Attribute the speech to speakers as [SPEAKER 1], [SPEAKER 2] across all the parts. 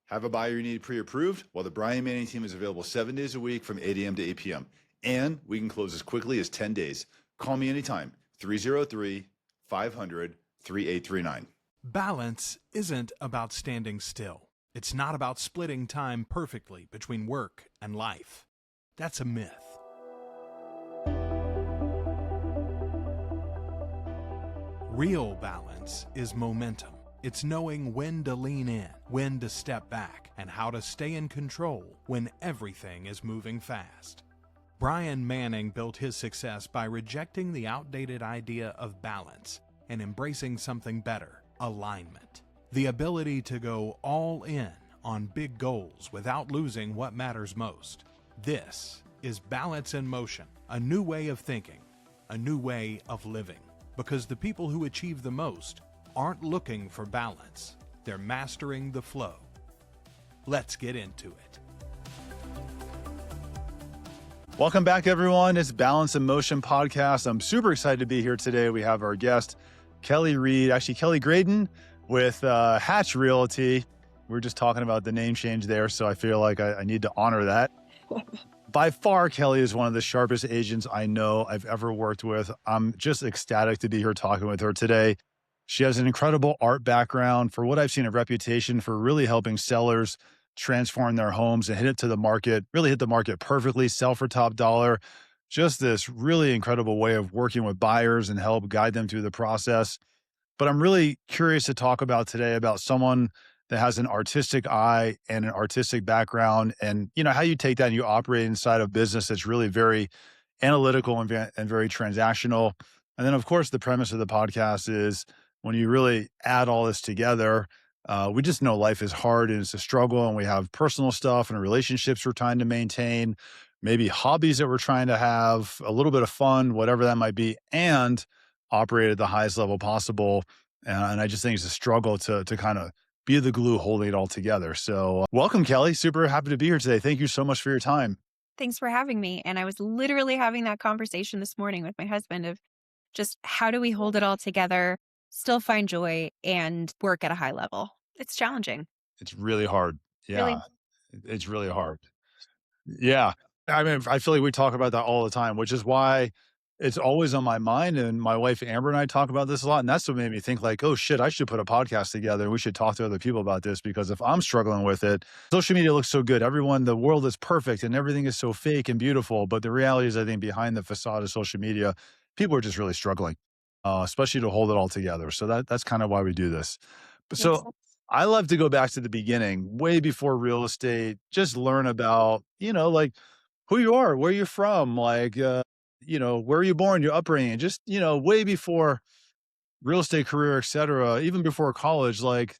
[SPEAKER 1] Have a buyer you need pre-approved? Well, the Brian Manning team is available 7 days a week from 8 a.m. to 8 p.m. And we can close as quickly as 10 days. Call me anytime, 303-500-3839.
[SPEAKER 2] Balance isn't about standing still. It's not about splitting time perfectly between work and life. That's a myth. Real balance is momentum. It's knowing when to lean in, when to step back, and how to stay in control when everything is moving fast. Brian Manning built his success by rejecting the outdated idea of balance and embracing something better, alignment. The ability to go all in on big goals without losing what matters most. This is Balance in Motion, a new way of thinking, a new way of living. Because the people who achieve the most aren't looking for balance. They're mastering the flow. Let's get into it.
[SPEAKER 1] Welcome back, everyone. It's Balance in Motion podcast. I'm super excited to be here today. We have our guest, Kelly Reed, actually Kelly Grayden with Hatch Realty. We were just talking about the name change there, so I feel like I need to honor that. By far, Kelly is one of the sharpest agents I know I've ever worked with. I'm just ecstatic to be here talking with her today. She has an incredible art background, for what I've seen, a reputation for really helping sellers transform their homes and hit the market perfectly, sell for top dollar. Just this really incredible way of working with buyers and help guide them through the process. But I'm really curious to talk about today about someone that has an artistic eye and an artistic background, and how you take that and you operate inside a business that's really very analytical and very transactional. And then, of course, the premise of the podcast is when you really add all this together, we just know life is hard and it's a struggle, and we have personal stuff and relationships we're trying to maintain, maybe hobbies that we're trying to have, a little bit of fun, whatever that might be, and operate at the highest level possible. And I just think it's a struggle to kind of be the glue holding it all together. So welcome, Kelly. Super happy to be here today. Thank you so much for your time.
[SPEAKER 3] Thanks for having me. And I was literally having that conversation this morning with my husband of just how do we hold it all together, still find joy, and work at a high level. It's challenging.
[SPEAKER 1] It's really hard. Yeah,
[SPEAKER 3] Really?
[SPEAKER 1] It's really hard. Yeah. I mean, I feel like we talk about that all the time, which is why it's always on my mind. And my wife, Amber, and I talk about this a lot. And that's what made me think like, oh shit, I should put a podcast together. And we should talk to other people about this, because if I'm struggling with it, social media looks so good. The world is perfect and everything is so fake and beautiful. But the reality is, I think behind the facade of social media, people are just really struggling, especially to hold it all together. So that's kind of why we do this. So I love to go back to the beginning, way before real estate, just learn about, like who you are, where you're from, like, where you born, your upbringing, just, way before real estate career, et cetera, even before college, like,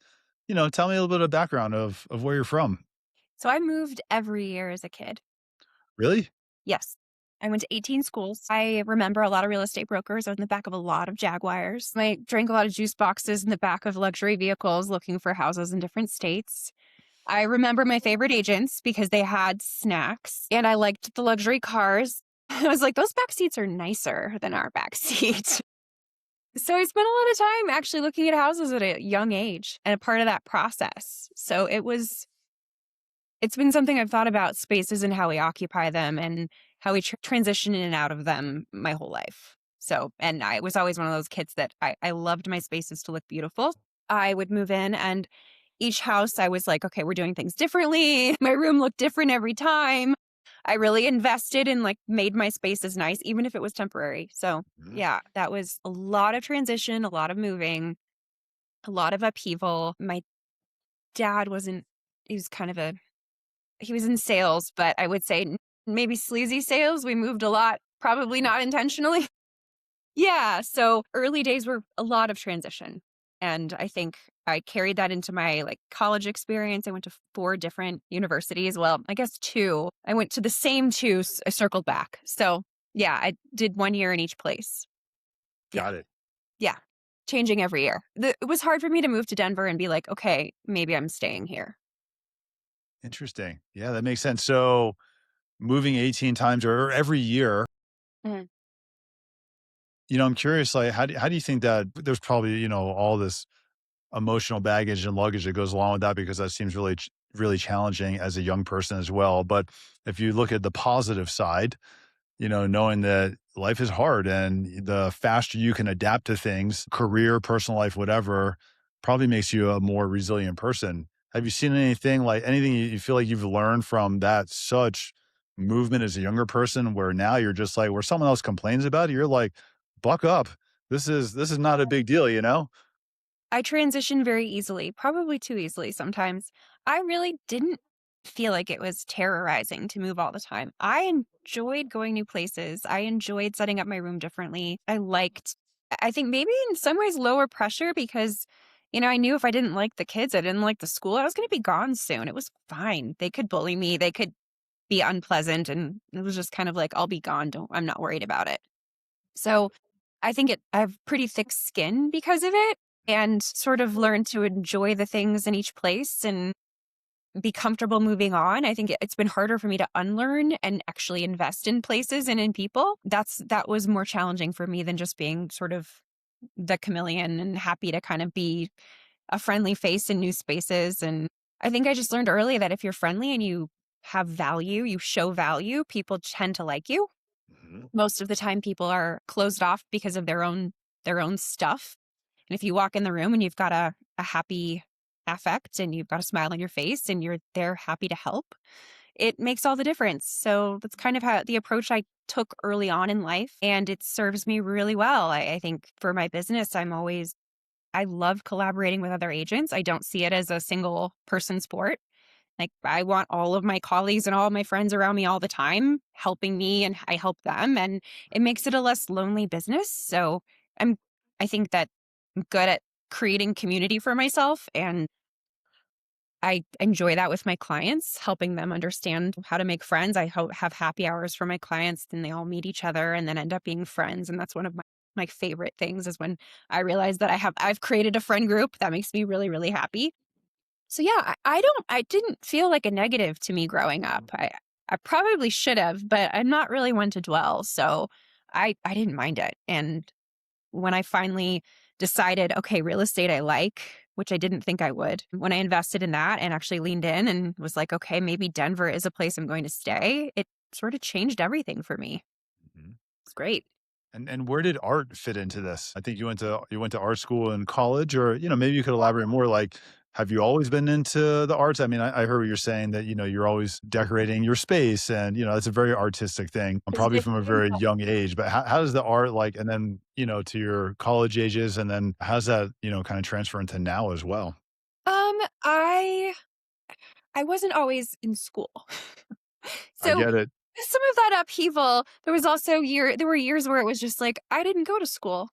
[SPEAKER 1] tell me a little bit of background of where you're from.
[SPEAKER 3] So I moved every year as a kid.
[SPEAKER 1] Really?
[SPEAKER 3] Yes. I went to 18 schools. I remember a lot of real estate brokers. I was in the back of a lot of Jaguars. I drank a lot of juice boxes in the back of luxury vehicles looking for houses in different states. I remember my favorite agents because they had snacks, and I liked the luxury cars. I was like, those back seats are nicer than our back seat. So I spent a lot of time actually looking at houses at a young age and a part of that process. So it's been something I've thought about, spaces and how we occupy them and how we transition in and out of them my whole life. So, and I was always one of those kids that I loved my spaces to look beautiful. I would move in, and each house I was like, okay, we're doing things differently. My room looked different every time. I really invested and made my spaces nice, even if it was temporary. So yeah, that was a lot of transition, a lot of moving, a lot of upheaval. My dad he was in sales, but I would say maybe sleazy sales. We moved a lot, probably not intentionally. Yeah. So early days were a lot of transition. And I think I carried that into my college experience. I went to 4 different universities. Well, I guess 2. I went to the same 2. I circled back. So yeah, I did 1 year in each place.
[SPEAKER 1] Got it.
[SPEAKER 3] Yeah. Changing every year. It was hard for me to move to Denver and be like, okay, maybe I'm staying here.
[SPEAKER 1] Interesting. Yeah, that makes sense. So moving 18 times or every year,
[SPEAKER 3] Mhm.
[SPEAKER 1] I'm curious, like, how do you think that there's probably, all this emotional baggage and luggage that goes along with that, because that seems really, really challenging as a young person as well. But if you look at the positive side, knowing that life is hard and the faster you can adapt to things, career, personal life, whatever, probably makes you a more resilient person. Have you seen anything you feel like you've learned from that such movement as a younger person where now you're just like, where someone else complains about it, you're like, buck up. This is not a big deal, you know?
[SPEAKER 3] I transition very easily, probably too easily sometimes. I really didn't feel like it was terrorizing to move all the time. I enjoyed going new places. I enjoyed setting up my room differently. I think maybe in some ways lower pressure because, I knew if I didn't like the kids, I didn't like the school, I was going to be gone soon. It was fine. They could bully me. They could be unpleasant. And it was just kind of like, I'll be gone. I'm not worried about it. So I have pretty thick skin because of it and sort of learned to enjoy the things in each place and be comfortable moving on. I think it's been harder for me to unlearn and actually invest in places and in people. That was more challenging for me than just being sort of the chameleon and happy to kind of be a friendly face in new spaces. And I think I just learned early that if you're friendly and you have value, you show value, people tend to like you.
[SPEAKER 1] Mhm.
[SPEAKER 3] Most of the time people are closed off because of their own stuff. And if you walk in the room and you've got a happy affect and you've got a smile on your face and you're there happy to help, it makes all the difference. So that's kind of how the approach I took early on in life. And it serves me really well. I think for my business, I love collaborating with other agents. I don't see it as a single person sport. Like I want all of my colleagues and all of my friends around me all the time helping me and I help them. And it makes it a less lonely business. So I'm, I think that I'm good at creating community for myself. And I enjoy that with my clients, helping them understand how to make friends. Have happy hours for my clients, then they all meet each other and then end up being friends. And that's one of my favorite things is when I realize that I've created a friend group that makes me really, really happy. So yeah, I didn't feel like a negative to me growing up. I probably should have, but I'm not really one to dwell. So I didn't mind it. And when I finally decided, okay, real estate I like, which I didn't think I would, when I invested in that and actually leaned in and was like, okay, maybe Denver is a place I'm going to stay, it sort of changed everything for me.
[SPEAKER 1] Mhm.
[SPEAKER 3] It's great.
[SPEAKER 1] And where did art fit into this? I think you went to art school in college, or maybe you could elaborate more. Like, have you always been into the arts? I mean, I heard what you're saying that you're always decorating your space, and it's a very artistic thing. Probably from a very young age. But how does the art and then to your college ages, and then how's that kind of transfer into now as well?
[SPEAKER 3] Um, I I wasn't always in school.
[SPEAKER 1] I
[SPEAKER 3] So
[SPEAKER 1] get it.
[SPEAKER 3] some of that upheaval, there were years where it was just like, I didn't go to school.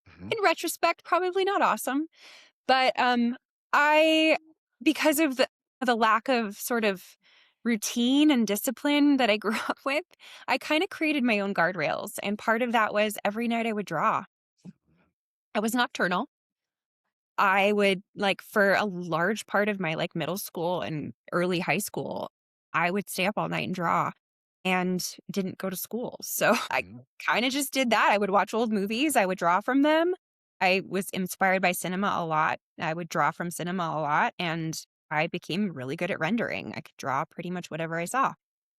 [SPEAKER 1] Mhm.
[SPEAKER 3] In retrospect, probably not awesome. But I because of the lack of sort of routine and discipline that I grew up with, I kind of created my own guardrails. And part of that was every night I would draw. I was nocturnal. I would for a large part of my middle school and early high school, I would stay up all night and draw and didn't go to school. So I
[SPEAKER 1] Mhm.
[SPEAKER 3] kind of just did that. I would watch old movies, I would draw from them. I was inspired by cinema a lot. I would draw from cinema a lot and I became really good at rendering. I could draw pretty much whatever I saw.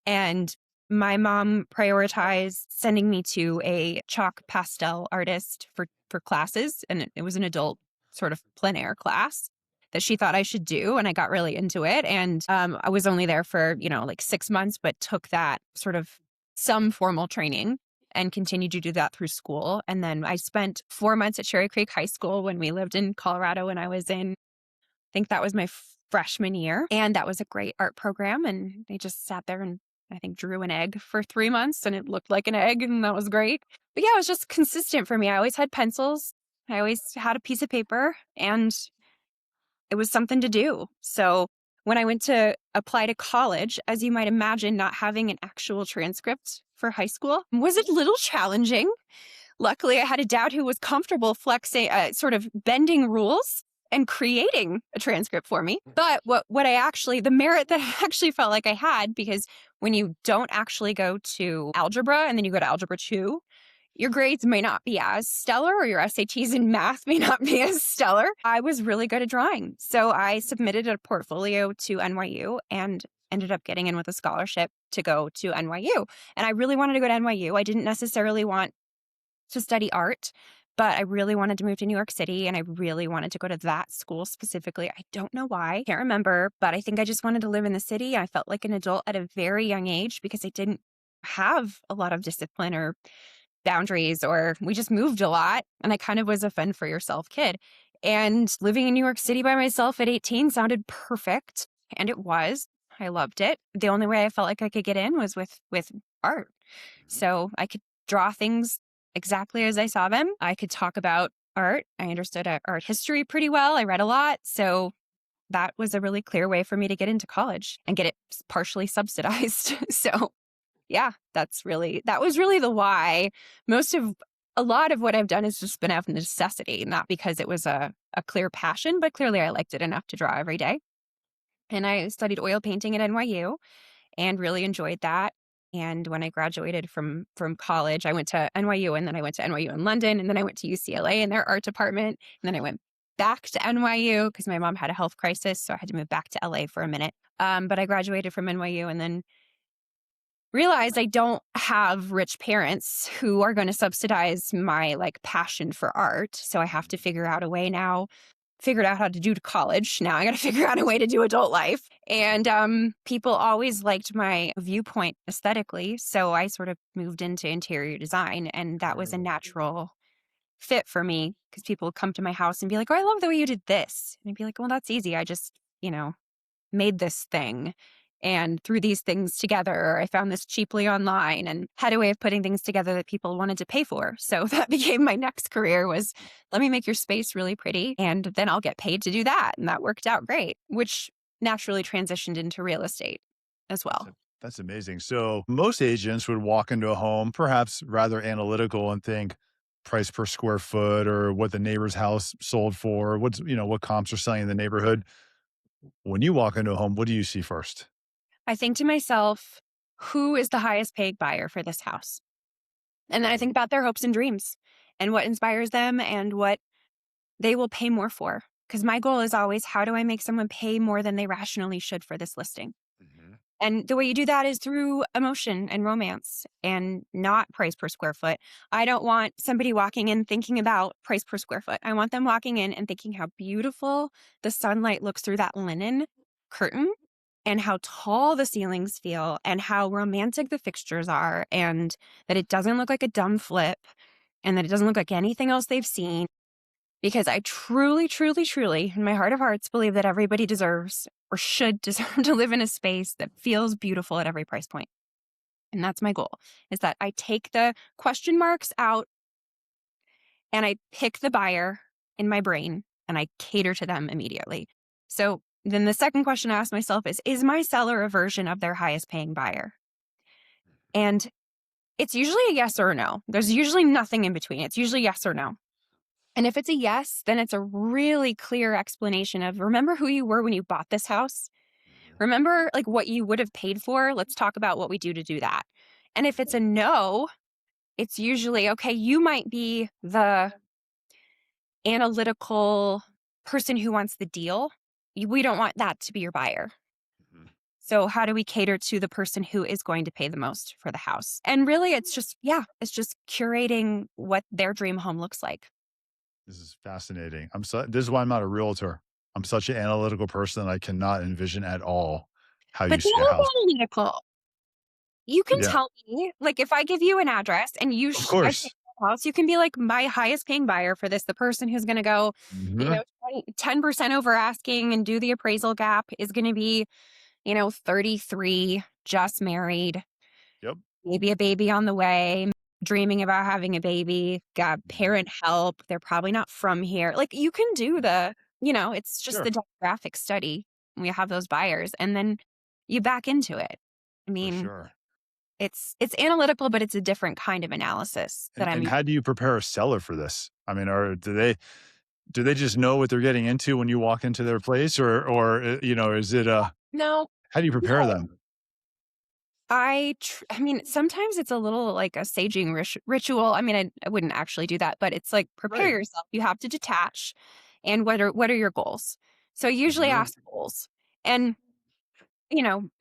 [SPEAKER 3] And my mom prioritized sending me to a chalk pastel artist for classes, and it was an adult sort of plein air class that she thought I should do. And I got really into it. And I was only there for, 6 months, but took that sort of some formal training and continued to do that through school. And then I spent 4 months at Cherry Creek High School when we lived in Colorado when I was I think that was my freshman year. And that was a great art program. And I just sat there and I think drew an egg for 3 months and it looked like an egg and that was great. But yeah, it was just consistent for me. I always had pencils. I always had a piece of paper and it was something to do. So when I went to apply to college, as you might imagine, not having an actual transcript for high school was a little challenging. Luckily, I had a dad who was comfortable flexing, sort of bending rules and creating a transcript for me. But the merit that I actually felt like I had, because when you don't actually go to algebra and then you go to algebra 2, your grades may not be as stellar, or your SATs in math may not be as stellar. I was really good at drawing. So I submitted a portfolio to NYU and ended up getting in with a scholarship to go to NYU. And I really wanted to go to NYU. I didn't necessarily want to study art, but I really wanted to move to New York City, and I really wanted to go to that school specifically. I don't know why, can't remember, but I think I just wanted to live in the city. I felt like an adult at a very young age because I didn't have a lot of discipline or boundaries, or we just moved a lot. And I kind of was a fend for yourself kid. And living in New York City by myself at 18 sounded perfect. And it was. I loved it. The only way I felt like I could get in was with art. So I could draw things exactly as I saw them. I could talk about art. I understood art history pretty well. I read a lot. So that was a really clear way for me to get into college and get it partially subsidized. So yeah, that was really the why. A lot of what I've done has just been out of necessity, not because it was a clear passion, but clearly I liked it enough to draw every day. And I studied oil painting at NYU and really enjoyed that. And when I graduated from college, I went to NYU, and then I went to NYU in London, and then I went to UCLA in their art department. And then I went back to NYU because my mom had a health crisis. So I had to move back to LA for a minute. But I graduated from NYU and then realized I don't have rich parents who are going to subsidize my passion for art. So I have to figure out a way now. Figured out how to do to college. Now I got to figure out a way to do adult life. And people always liked my viewpoint aesthetically. So I sort of moved into interior design, and that was a natural fit for me because people would come to my house and be like, "Oh, I love the way you did this." And I'd be like, "Well, that's easy. I just, made this thing. And threw these things together. I found this cheaply online and had a way of putting things together that people wanted to pay for." So that became my next career was, let me make your space really pretty, and then I'll get paid to do that. And that worked out great, which naturally transitioned into real estate as well.
[SPEAKER 1] That's amazing. So most agents would walk into a home, perhaps rather analytical, and think price per square foot or what the neighbor's house sold for, what comps are selling in the neighborhood. When you walk into a home, what do you see first?
[SPEAKER 3] I think to myself, who is the highest paid buyer for this house? And then I think about their hopes and dreams and what inspires them and what they will pay more for. Because my goal is always, how do I make someone pay more than they rationally should for this listing?
[SPEAKER 1] Mm-hmm.
[SPEAKER 3] And the way you do that is through emotion and romance and not price per square foot. I don't want somebody walking in thinking about price per square foot. I want them walking in and thinking how beautiful the sunlight looks through that linen curtain, and how tall the ceilings feel, and how romantic the fixtures are, and that it doesn't look like a dumb flip, and that it doesn't look like anything else they've seen. Because I truly, truly, truly, in my heart of hearts, believe that everybody deserves or should deserve to live in a space that feels beautiful at every price point. And that's my goal, is that I take the question marks out and I pick the buyer in my brain and I cater to them immediately. So then the second question I ask myself is my seller a version of their highest paying buyer? And it's usually a yes or a no. There's usually nothing in between. It's usually yes or no. And if it's a yes, then it's a really clear explanation of, remember who you were when you bought this house? Remember what you would have paid for? Let's talk about what we do to do that. And if it's a no, it's usually, okay, you might be the analytical person who wants the deal. We don't want that to be your buyer.
[SPEAKER 1] Mm-hmm.
[SPEAKER 3] So how do we cater to the person who is going to pay the most for the house? And really, it's just curating what their dream home looks like.
[SPEAKER 1] This is fascinating. This is why I'm not a realtor. I'm such an analytical person that I cannot envision at all how you
[SPEAKER 3] But
[SPEAKER 1] see
[SPEAKER 3] they're
[SPEAKER 1] a
[SPEAKER 3] not
[SPEAKER 1] house.
[SPEAKER 3] analytical. You can
[SPEAKER 1] Yeah,
[SPEAKER 3] tell me, if I give you an address and
[SPEAKER 1] of
[SPEAKER 3] I see
[SPEAKER 1] course.
[SPEAKER 3] a house, you can be like, my highest paying buyer for this, the person who's going to go,
[SPEAKER 1] Mhm.
[SPEAKER 3] 10% over asking and do the appraisal gap is going to be, 33, just married,
[SPEAKER 1] Yep.
[SPEAKER 3] maybe a baby on the way, dreaming about having a baby, got parent help. They're probably not from here. You can do it's just
[SPEAKER 1] Sure.
[SPEAKER 3] the demographic study. We have those buyers and then you back into it. I
[SPEAKER 1] For
[SPEAKER 3] mean,
[SPEAKER 1] sure.
[SPEAKER 3] it's analytical, but it's a different kind of analysis that
[SPEAKER 1] And
[SPEAKER 3] I'm.
[SPEAKER 1] how do you prepare a seller for this? I mean, do they just know what they're getting into when you walk into their place, or is it
[SPEAKER 3] No,
[SPEAKER 1] how do you prepare
[SPEAKER 3] no.
[SPEAKER 1] them?
[SPEAKER 3] I mean, sometimes it's a little like a saging ritual. I mean, I wouldn't actually do that, but it's like prepare
[SPEAKER 1] Right.
[SPEAKER 3] yourself. You have to detach. And what are your goals? So usually
[SPEAKER 1] Mhm.
[SPEAKER 3] ask goals. And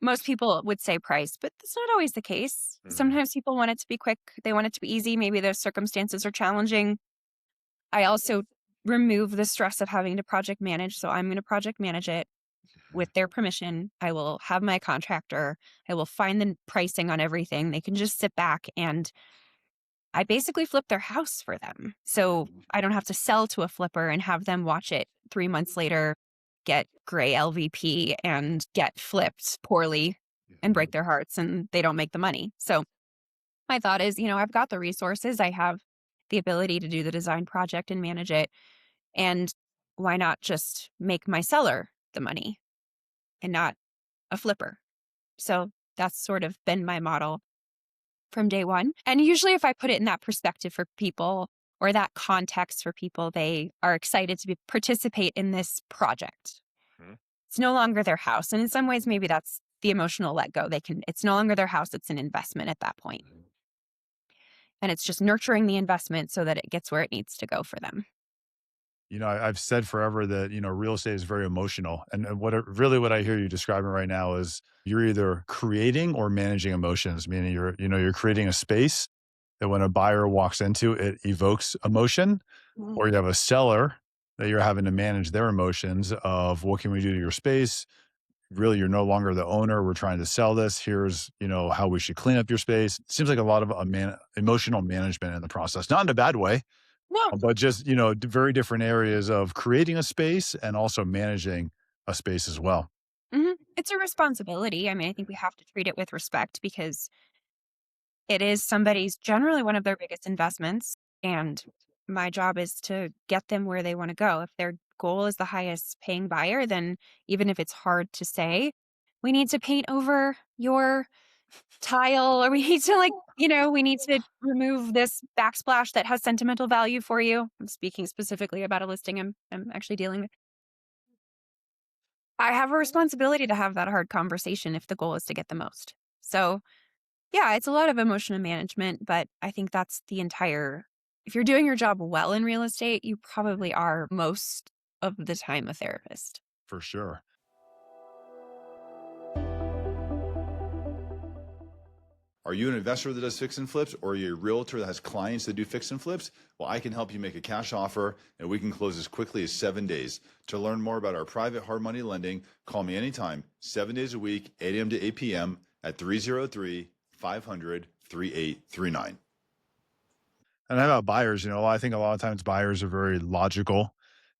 [SPEAKER 3] most people would say price, but that's not always the case.
[SPEAKER 1] Mhm.
[SPEAKER 3] Sometimes people want it to be quick. They want it to be easy. Maybe their circumstances are challenging. I also remove the stress of having to project manage. So I'm going to project manage it with their permission. I will have my contractor. I will find the pricing on everything. They can just sit back and I basically flip their house for them. So I don't have to sell to a flipper and have them watch it 3 months later, get gray LVP and get flipped poorly and break
[SPEAKER 1] Mhm.
[SPEAKER 3] their hearts and they don't make the money. So my thought is, I've got the resources. I have the ability to do the design project and manage it. And why not just make my seller the money and not a flipper? So that's sort of been my model from day one. And usually, if I put it in that perspective for people or that context for people, they are excited to participate in this project.
[SPEAKER 1] Mhm.
[SPEAKER 3] It's no longer their house. And in some ways, maybe that's the emotional let go. It's no longer their house, it's an investment at that point. And it's just nurturing the investment so that it gets where it needs to go for them.
[SPEAKER 1] I've said forever that, real estate is very emotional. And what I hear you describing right now is you're either creating or managing emotions, meaning you're creating a space that when a buyer walks into it evokes emotion,
[SPEAKER 3] Mhm.
[SPEAKER 1] or you have a seller that you're having to manage their emotions of what can we do to your space? Really, you're no longer the owner. We're trying to sell this. Here's, how we should clean up your space. It seems like a lot of emotional management in the process, not in a bad way,
[SPEAKER 3] No,
[SPEAKER 1] but just, very different areas of creating a space and also managing a space as well.
[SPEAKER 3] it's a responsibility. I mean, I think we have to treat it with respect because it is somebody's generally one of their biggest investments. And my job is to get them where they want to go. If their goal is the highest paying buyer, then even if it's hard to say, we need to paint over your tile or we need to we need to remove this backsplash that has sentimental value for you. I'm speaking specifically about a listing I'm actually dealing with. I have a responsibility to have that hard conversation if the goal is to get the most. So yeah, it's a lot of emotional management, but I think that's if you're doing your job well in real estate, you probably are most of the time a therapist.
[SPEAKER 1] For sure. Are you an investor that does fix and flips, or are you a realtor that has clients that do fix and flips? Well, I can help you make a cash offer and we can close as quickly as 7 days. To learn more about our private hard money lending, call me anytime, 7 days a week, 8 a.m. to 8 p.m. at 303-500-3839. And how about buyers? I think a lot of times buyers are very logical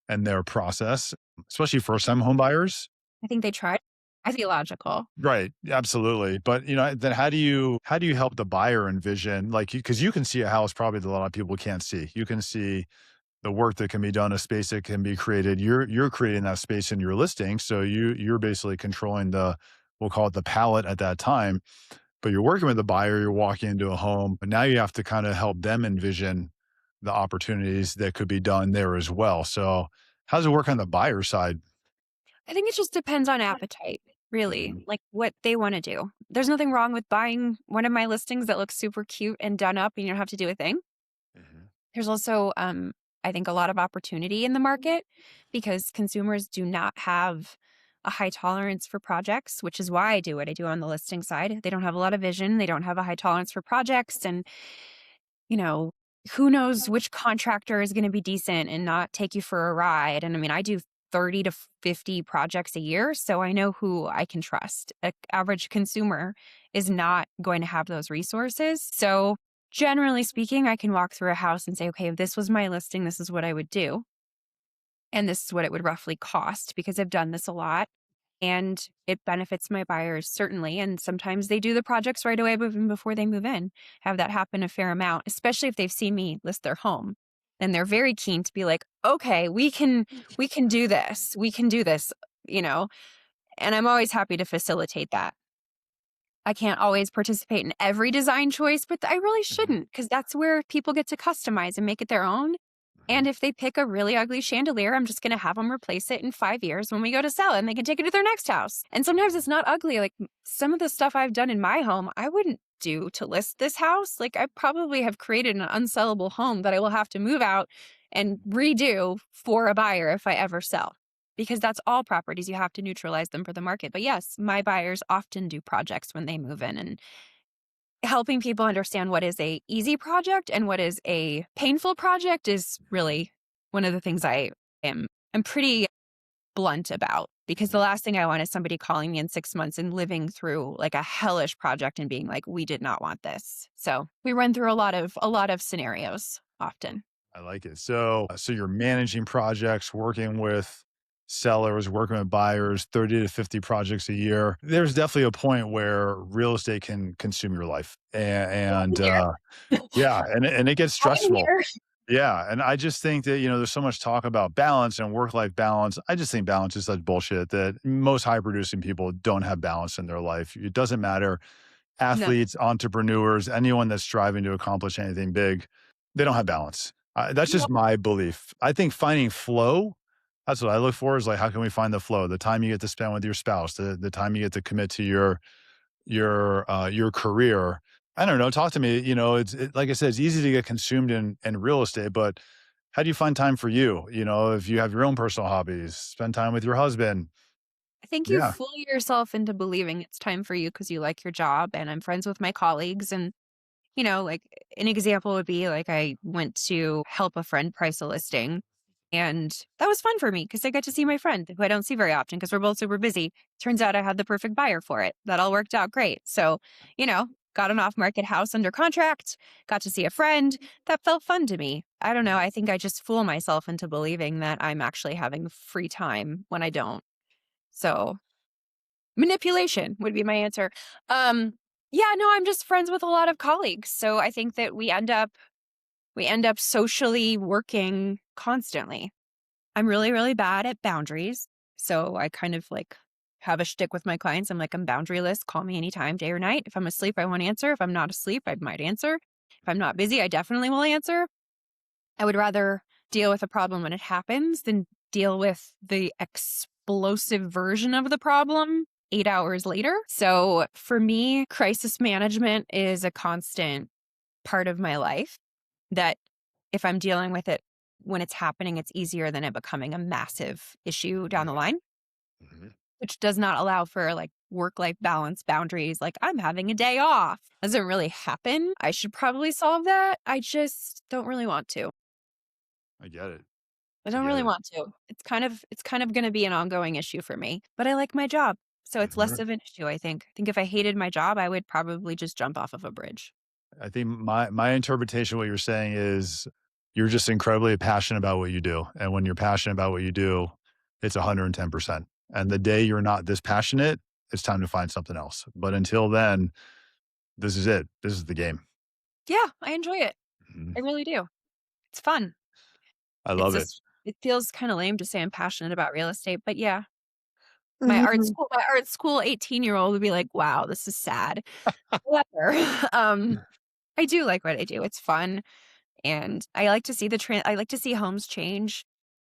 [SPEAKER 1] in their process, especially first time home buyers.
[SPEAKER 3] I think they try. I feel logical.
[SPEAKER 1] Right. Absolutely. But, then how do you help the buyer envision, like, because you can see a house probably that a lot of people can't see. You can see the work that can be done, a space that can be created. You're creating that space in your listing. So you're basically controlling we'll call it the palette at that time, but you're working with the buyer, you're walking into a home, but now you have to kind of help them envision the opportunities that could be done there as well. So how does it work on the buyer side?
[SPEAKER 3] I think it just depends on appetite, really,
[SPEAKER 1] Mhm.
[SPEAKER 3] like what they want to do. There's nothing wrong with buying one of my listings that looks super cute and done up and you don't have to do a thing.
[SPEAKER 1] Mhm.
[SPEAKER 3] There's also, I think, a lot of opportunity in the market because consumers do not have a high tolerance for projects, which is why I do what I do on the listing side. They don't have a lot of vision. They don't have a high tolerance for projects. And, you know, who knows which contractor is going to be decent and not take you for a ride. And I mean, I do 30 to 50 projects a year, so I know who I can trust. An average consumer is not going to have those resources. So generally speaking, I can walk through a house and say, okay, if this was my listing, this is what I would do. And this is what it would roughly cost because I've done this a lot and it benefits my buyers certainly. And sometimes they do the projects right away even before they move in. Have that happen a fair amount, especially if they've seen me list their home. And they're very keen to be like, okay, we can do this. We can do this, you know. And I'm always happy to facilitate that. I can't always participate in every design choice, but I really
[SPEAKER 1] Mhm.
[SPEAKER 3] shouldn't because that's where people get to customize and make it their own. And if they pick a really ugly chandelier, I'm just going to have them replace it in 5 years when we go to sell it and they can take it to their next house. And sometimes it's not ugly. Like some of the stuff I've done in my home, I wouldn't do to list this house. Like I probably have created an unsellable home that I will have to move out and redo for a buyer if I ever sell. Because that's all properties. You have to neutralize them for the market. But yes, my buyers often do projects when they move in, and helping people understand what is a easy project and what is a painful project is really one of the things I'm pretty blunt about, because the last thing I want is somebody calling me in 6 months and living through like a hellish project and being like, we did not want this. So we run through a lot of scenarios often.
[SPEAKER 1] I like it. So you're managing projects, working with sellers, working with buyers, 30 to 50 projects a year. There's definitely a point where real estate can consume your life. Yeah, and it gets stressful. Yeah, and I just think that, there's so much talk about balance and work-life balance. I just think balance is such bullshit that most high-producing people don't have balance in their life. It doesn't matter.
[SPEAKER 3] No.
[SPEAKER 1] Athletes, entrepreneurs, anyone that's striving to accomplish anything big, they don't have balance. That's just my belief. I think finding flow, that's what I look for, is like, how can we find the flow? The time you get to spend with your spouse, the time you get to commit to your career. I don't know. Talk to me. Like I said, it's easy to get consumed in real estate, but how do you find time for you? If you have your own personal hobbies, spend time with your husband.
[SPEAKER 3] I think you
[SPEAKER 1] Yeah.
[SPEAKER 3] fool yourself into believing it's time for you because you like your job. And I'm friends with my colleagues. And, like an example would be like I went to help a friend price a listing. And that was fun for me because I got to see my friend who I don't see very often because we're both super busy. Turns out I had the perfect buyer for it. That all worked out great. So, got an off market house under contract, got to see a friend. That felt fun to me. I don't know. I think I just fool myself into believing that I'm actually having free time when I don't. So manipulation would be my answer. Yeah, no, I'm just friends with a lot of colleagues. So I think that we end up socially working constantly. I'm really, really bad at boundaries. So I kind of like have a shtick with my clients. I'm like, I'm boundaryless. Call me anytime, day or night. If I'm asleep, I won't answer. If I'm not asleep, I might answer. If I'm not busy, I definitely will answer. I would rather deal with a problem when it happens than deal with the explosive version of the problem 8 hours later. So for me, crisis management is a constant part of my life that if I'm dealing with it when it's happening, it's easier than it becoming a massive issue down the line,
[SPEAKER 1] Mhm.
[SPEAKER 3] which does not allow for like work-life balance boundaries. Like I'm having a day off. Doesn't really happen. I should probably solve that. I just don't really want to.
[SPEAKER 1] I get it.
[SPEAKER 3] I
[SPEAKER 1] I
[SPEAKER 3] don't
[SPEAKER 1] get
[SPEAKER 3] really
[SPEAKER 1] it.
[SPEAKER 3] want to. It's kind of going to be an ongoing issue for me, but I like my job. So it's less
[SPEAKER 1] Mhm.
[SPEAKER 3] of an issue, I think. I think if I hated my job, I would probably just jump off of a bridge.
[SPEAKER 1] I think my interpretation of what you're saying is you're just incredibly passionate about what you do. And when you're passionate about what you do, it's 110%. And the day you're not this passionate, it's time to find something else. But until then, this is it. This is the game.
[SPEAKER 3] Yeah, I enjoy it.
[SPEAKER 1] Mhm.
[SPEAKER 3] I really do. It's fun.
[SPEAKER 1] I
[SPEAKER 3] It's
[SPEAKER 1] love it.
[SPEAKER 3] just it feels kind of lame to say I'm passionate about real estate, but yeah,
[SPEAKER 1] Mhm.
[SPEAKER 3] my art school 18-year-old would be like, "Wow, this is sad." Whatever. Um, I do like what I do. It's fun, and I like to see I like to see homes change.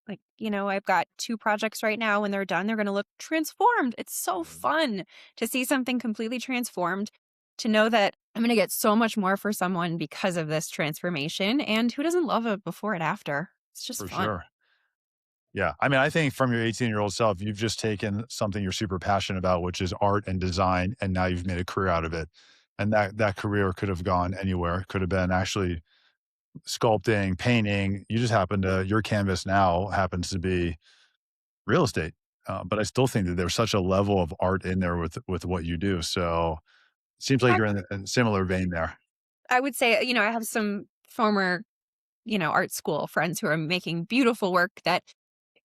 [SPEAKER 3] Like, I've got 2 projects right now. When they're done, they're gonna look transformed. It's so fun to see something completely transformed, to know that I'm gonna get so much more for someone because of this transformation, and who doesn't love a before and after? It's just
[SPEAKER 1] For
[SPEAKER 3] fun.
[SPEAKER 1] sure. Yeah. I mean, I think from your 18-year-old self, you've just taken something you're super passionate about, which is art and design, and now you've made a career out of it. And that career could have gone anywhere. Could have been actually sculpting, painting. You just happen to your canvas now happens to be real estate. But I still think that there's such a level of art in there with what you do. So it seems like
[SPEAKER 3] I
[SPEAKER 1] you're in a similar vein there.
[SPEAKER 3] I would say, I have some former, art school friends who are making beautiful work that,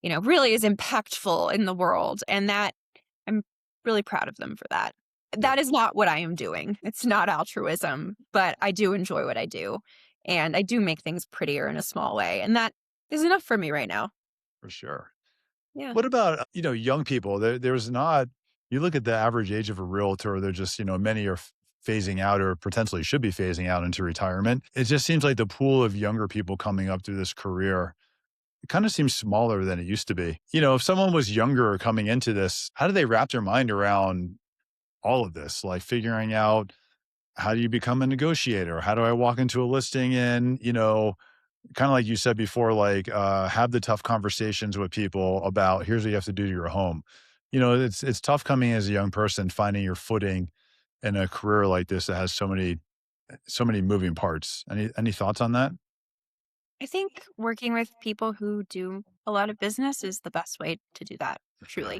[SPEAKER 3] really is impactful in the world. And that I'm really proud of them for that.
[SPEAKER 1] Yep,
[SPEAKER 3] That is not what I am doing. It's not altruism, but I do enjoy what I do. And I do make things prettier in a small way. And that is enough for me right now.
[SPEAKER 1] for sure.
[SPEAKER 3] Yeah.
[SPEAKER 1] What about, young people? There's not, you look at the average age of a realtor, they're just, many are phasing out or potentially should be phasing out into retirement. It just seems like the pool of younger people coming up through this career, it kind of seems smaller than it used to be. If someone was younger coming into this, how do they wrap their mind around all of this? Like figuring out, how do you become a negotiator? How do I walk into a listing and, kind of like you said before, like have the tough conversations with people about here's what you have to do to your home. It's tough coming as a young person, finding your footing in a career like this that has so many moving parts. Any thoughts on that?
[SPEAKER 3] I think working with people who do a lot of business is the best way to do that,
[SPEAKER 1] For sure.
[SPEAKER 3] truly.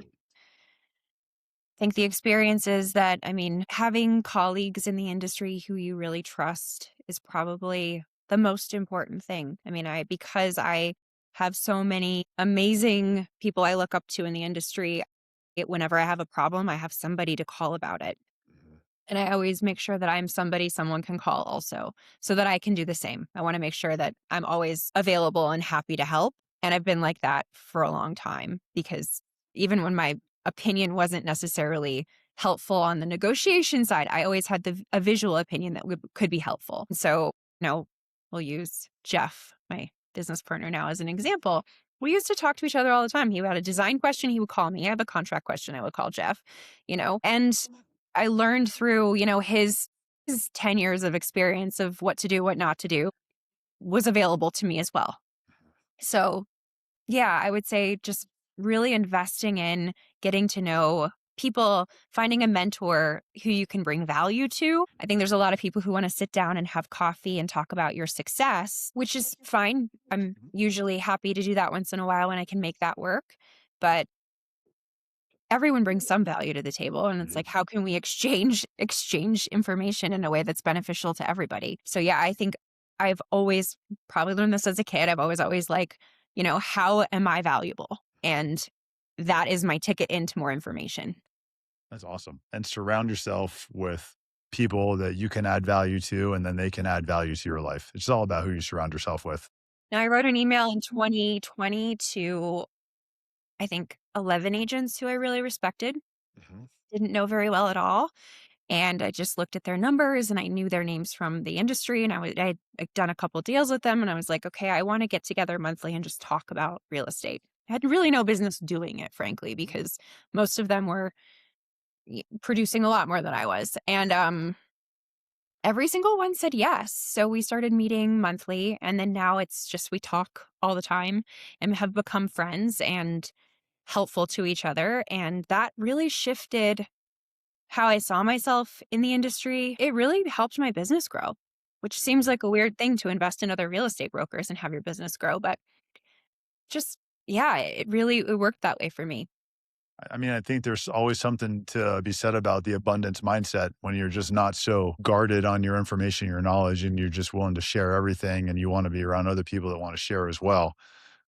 [SPEAKER 3] I think the experience is that, I mean, having colleagues in the industry who you really trust is probably the most important thing. I mean, because I have so many amazing people I look up to in the industry, whenever I have a problem, I have somebody to call about it.
[SPEAKER 1] Mhm.
[SPEAKER 3] And I always make sure that I'm somebody someone can call also, so that I can do the same. I want to make sure that I'm always available and happy to help. And I've been like that for a long time, because even when my opinion wasn't necessarily helpful on the negotiation side, I always had a visual opinion that could be helpful. So, we'll use Jeff, my business partner now, as an example. We used to talk to each other all the time. He had a design question, he would call me. I have a contract question, I would call Jeff, and I learned through, his 10 years of experience of what to do, what not to do was available to me as well. So, yeah, I would say just really investing in getting to know people, finding a mentor who you can bring value to. I think there's a lot of people who want to sit down and have coffee and talk about your success, which is fine. I'm usually happy to do that once in a while when I can make that work. But everyone brings some value to the table, and it's
[SPEAKER 1] Mhm.
[SPEAKER 3] like, how can we exchange information in a way that's beneficial to everybody? So yeah, I think I've always probably learned this as a kid. I've always like, how am I valuable? And that is my ticket into more information.
[SPEAKER 1] That's awesome. And surround yourself with people that you can add value to, and then they can add value to your life. It's all about who you surround yourself with.
[SPEAKER 3] Now, I wrote an email in 2020 to, I think, 11 agents who I really respected,
[SPEAKER 1] Mhm.
[SPEAKER 3] didn't know very well at all. And I just looked at their numbers and I knew their names from the industry, and I'd like, done a couple deals with them, and I was like, okay, I want to get together monthly and just talk about real estate. I had really no business doing it, frankly, because most of them were producing a lot more than I was. And every single one said yes. So we started meeting monthly, and then now it's just we talk all the time and have become friends and helpful to each other. And that really shifted how I saw myself in the industry. It really helped my business grow, which seems like a weird thing to invest in other real estate brokers and have your business grow. But just, yeah, it worked that way for me.
[SPEAKER 1] I mean, I think there's always something to be said about the abundance mindset when you're just not so guarded on your information, your knowledge, and you're just willing to share everything and you want to be around other people that want to share as well.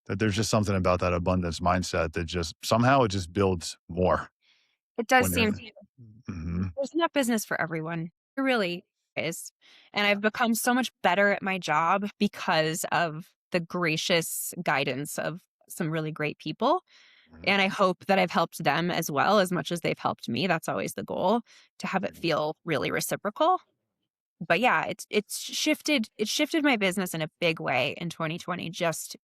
[SPEAKER 1] That there's just something about that abundance mindset that just somehow it just builds more
[SPEAKER 3] It does
[SPEAKER 1] when you're.
[SPEAKER 3] seem
[SPEAKER 1] Mhm.
[SPEAKER 3] there's enough business for everyone. It really is. And I've become so much better at my job because of the gracious guidance of some really great people.
[SPEAKER 1] Mhm.
[SPEAKER 3] And I hope that I've helped them as well as much as they've helped me. That's always the goal, to have it feel really reciprocal. But yeah, it shifted my business in a big way in 2020, just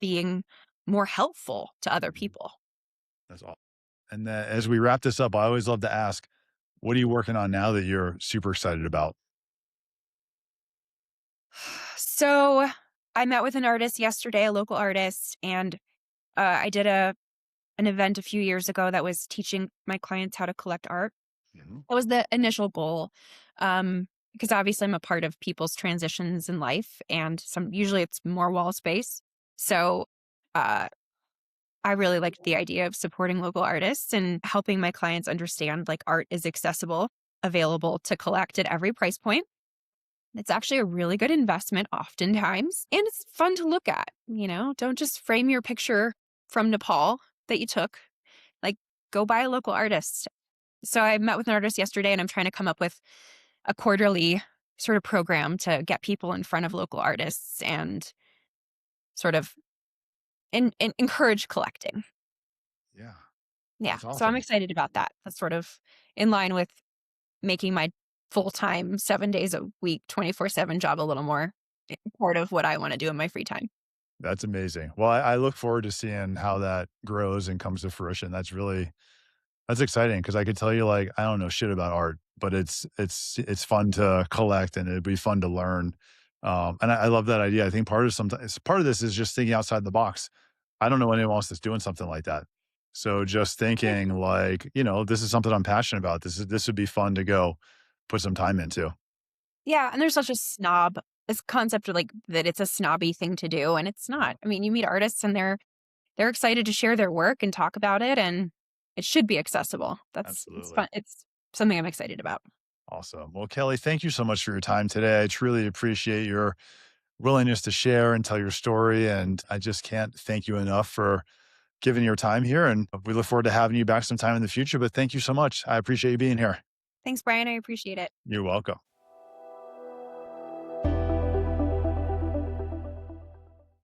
[SPEAKER 3] being more helpful to other
[SPEAKER 1] Mhm.
[SPEAKER 3] people.
[SPEAKER 1] That's all. And as we wrap this up, I always love to ask, what are you working on now that you're super excited about?
[SPEAKER 3] So I met with an artist yesterday, a local artist, and I did an event a few years ago that was teaching my clients how to collect art.
[SPEAKER 1] Mhm.
[SPEAKER 3] That was the initial goal. Because obviously I'm a part of people's transitions in life, and usually it's more wall space. So uh, I really liked the idea of supporting local artists and helping my clients understand like art is accessible, available to collect at every price point. It's actually a really good investment oftentimes, and it's fun to look at. Don't just frame your picture from Nepal that you took. Like, go buy a local artist. So I met with an artist yesterday, and I'm trying to come up with a quarterly sort of program to get people in front of local artists and sort of encourage collecting.
[SPEAKER 1] Yeah,
[SPEAKER 3] Yeah.
[SPEAKER 1] that's
[SPEAKER 3] So I'm
[SPEAKER 1] awesome.
[SPEAKER 3] excited about that. That's sort of in line with making my full-time 7 days a week, 24/7 job a little more part of what I want to do in my free time.
[SPEAKER 1] That's amazing. Well, I look forward to seeing how that grows and comes to fruition. That's exciting because I could tell you, like, I don't know shit about art, but it's fun to collect and it'd be fun to learn. And I love that idea. I think part of this is just thinking outside the box. I don't know anyone else that's doing something like that. So just
[SPEAKER 3] Yeah.
[SPEAKER 1] thinking like, this is something I'm passionate about. This would be fun to go put some time into.
[SPEAKER 3] Yeah, and there's such a snob this concept of like that it's a snobby thing to do, and it's not. I mean, you meet artists and they're excited to share their work and talk about it, and it should be accessible. It's
[SPEAKER 1] Absolutely.
[SPEAKER 3] fun. It's something I'm excited about.
[SPEAKER 1] Awesome. Well, Kelly, thank you so much for your time today. I truly appreciate your willingness to share and tell your story. And I just can't thank you enough for giving your time here. And we look forward to having you back sometime in the future. But thank you so much. I appreciate you being here.
[SPEAKER 3] Thanks, Brian. I appreciate it.
[SPEAKER 1] You're welcome.